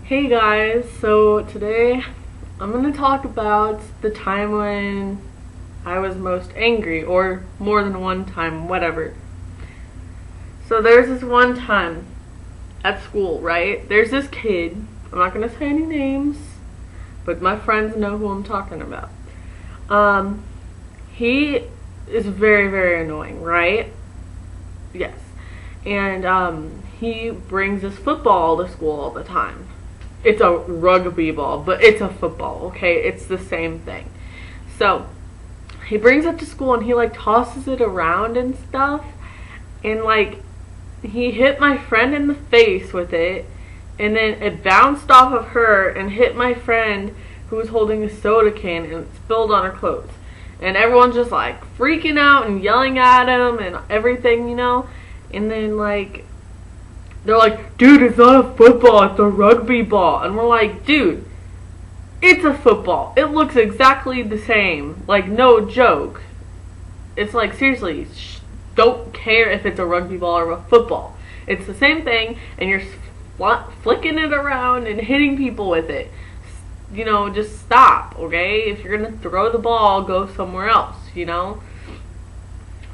Hey guys, so today I'm going to talk about the time when I was most angry, or more than one time, whatever. So there's this one time at school, right? There's this kid, I'm not going to say any names, but my friends know who I'm talking about. He is very, very annoying, right? Yes. And he brings his football to school all the time. It's a rugby ball, but it's a football, okay? It's the same thing. So, he brings it to school and he tosses it around and stuff. And he hit my friend in the face with it. And then it bounced off of her and hit my friend who was holding a soda can, and it spilled on her clothes. And everyone's just freaking out and yelling at him and everything, you know? And then they're like, dude, it's not a football, it's a rugby ball. And we're like, dude, it's a football. It looks exactly the same. No joke. It's seriously, don't care if it's a rugby ball or a football. It's the same thing, and you're flicking it around and hitting people with it. You know, just stop, okay? If you're gonna throw the ball, go somewhere else, you know?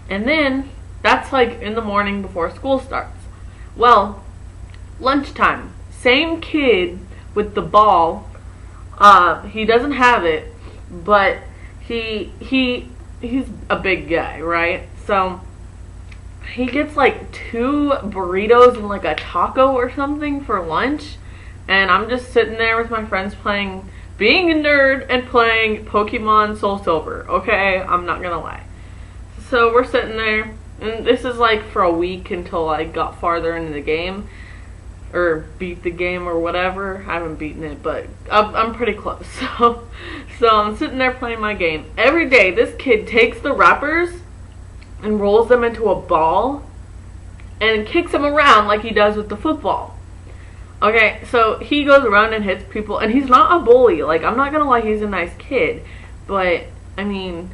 And then, that's in the morning before school starts. Well, lunchtime, same kid with the ball. He doesn't have it, but he's a big guy, right? So he gets 2 burritos and a taco or something for lunch, and I'm just sitting there with my friends being a nerd and playing Pokemon Soul Silver. Okay, I'm not gonna lie. So we're sitting there. And this is for a week until I got farther into the game, or beat the game or whatever. I haven't beaten it, but I'm pretty close. So I'm sitting there playing my game. Every day this kid takes the wrappers and rolls them into a ball and kicks them around like he does with the football. Okay, so he goes around and hits people, and he's not a bully. I'm not gonna lie, he's a nice kid, but I mean,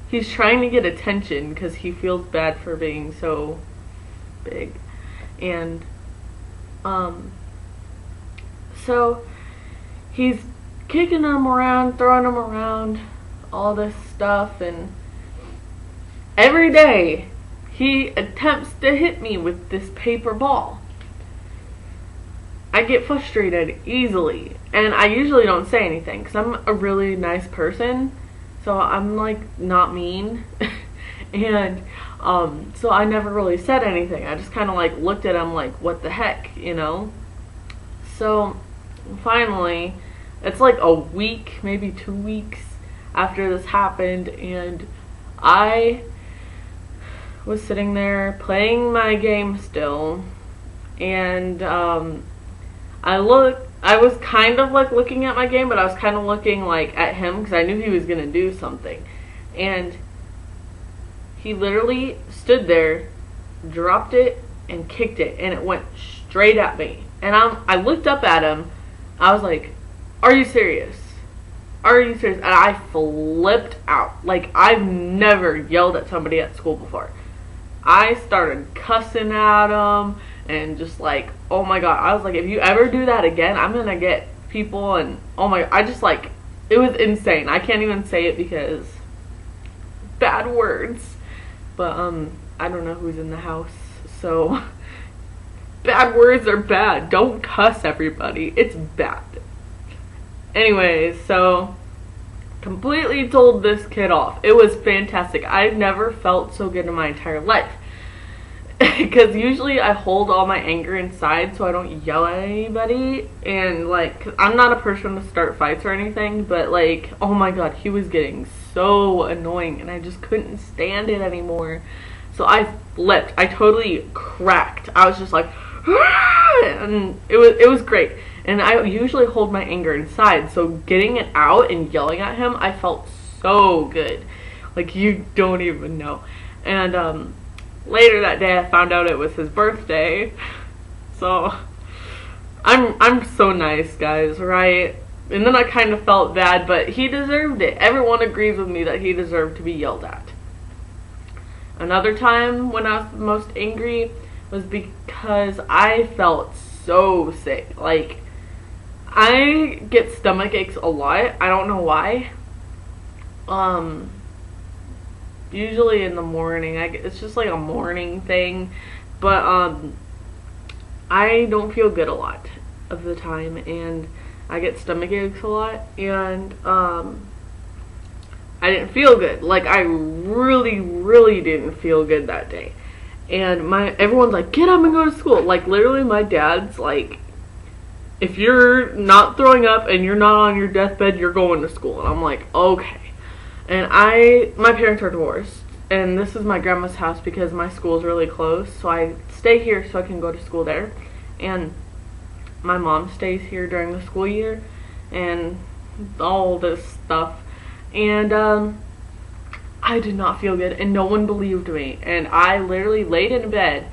he's trying to get attention because he feels bad for being so big. And, so he's kicking them around, throwing them around, all this stuff, and every day he attempts to hit me with this paper ball. I get frustrated easily, and I usually don't say anything because I'm a really nice person. So I'm not mean. And so I never really said anything. I just kind of looked at him what the heck, you know? So finally, it's a week, maybe 2 weeks after this happened, and I was sitting there playing my game still, and I was kind of looking at my game, but I was kind of looking at him because I knew he was going to do something. And he literally stood there, dropped it, and kicked it, and it went straight at me. And I looked up at him. I was like, are you serious? Are you serious? And I flipped out. I've never yelled at somebody at school before. I started cussing at him. And just oh my god, I was if you ever do that again, I'm gonna get people, and oh my, I just it was insane. I can't even say it because bad words. But I don't know who's in the house, so bad words are bad. Don't cuss, everybody. It's bad. Anyways, so completely told this kid off. It was fantastic. I've never felt so good in my entire life. Because usually I hold all my anger inside so I don't yell at anybody. And cause I'm not a person to start fights or anything, but oh my god, he was getting so annoying and I just couldn't stand it anymore. So I flipped. I totally cracked. I was just and it was great. And I usually hold my anger inside, so getting it out and yelling at him, I felt so good. You don't even know. And later that day, I found out it was his birthday. So I'm so nice, guys, right? And then I kind of felt bad, but he deserved it. Everyone agrees with me that he deserved to be yelled at. Another time when I was most angry was because I felt so sick. Like, I get stomach aches a lot. I don't know why. Usually in the morning. It's just like a morning thing. But, I don't feel good a lot of the time. And I get stomach aches a lot. And, I didn't feel good. Like, I really, really didn't feel good that day. And everyone's like, get up and go to school. Like, literally, my dad's like, if you're not throwing up and you're not on your deathbed, you're going to school. And I'm like, okay. And my parents are divorced. And this is my grandma's house because my school's really close. So I stay here so I can go to school there. And my mom stays here during the school year. And all this stuff. And, I did not feel good. And no one believed me. And I literally laid in bed.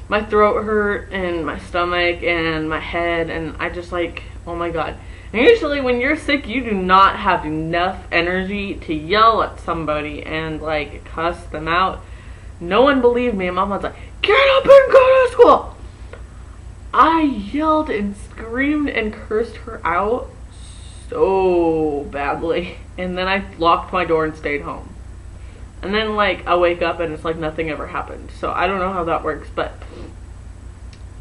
My throat hurt and my stomach and my head. And I just like, oh my god. And usually when you're sick, you do not have enough energy to yell at somebody and like cuss them out. No one believed me. And Mom was like, get up and go to school. I yelled and screamed and cursed her out so badly. And then I locked my door and stayed home. And then like I wake up and it's like nothing ever happened. So I don't know how that works, but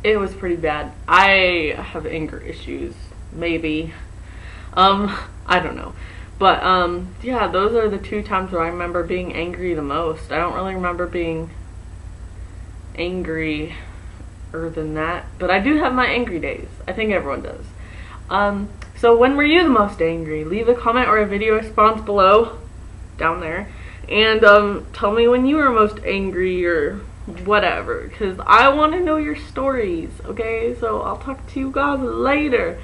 it was pretty bad. I have anger issues, maybe. I don't know. But yeah, those are the 2 times where I remember being angry the most. I don't really remember being angry than that, but I do have my angry days. I think everyone does. So when were you the most angry? Leave a comment or a video response below, down there, and tell me when you were most angry or whatever, because I want to know your stories. Okay, so I'll talk to you guys later.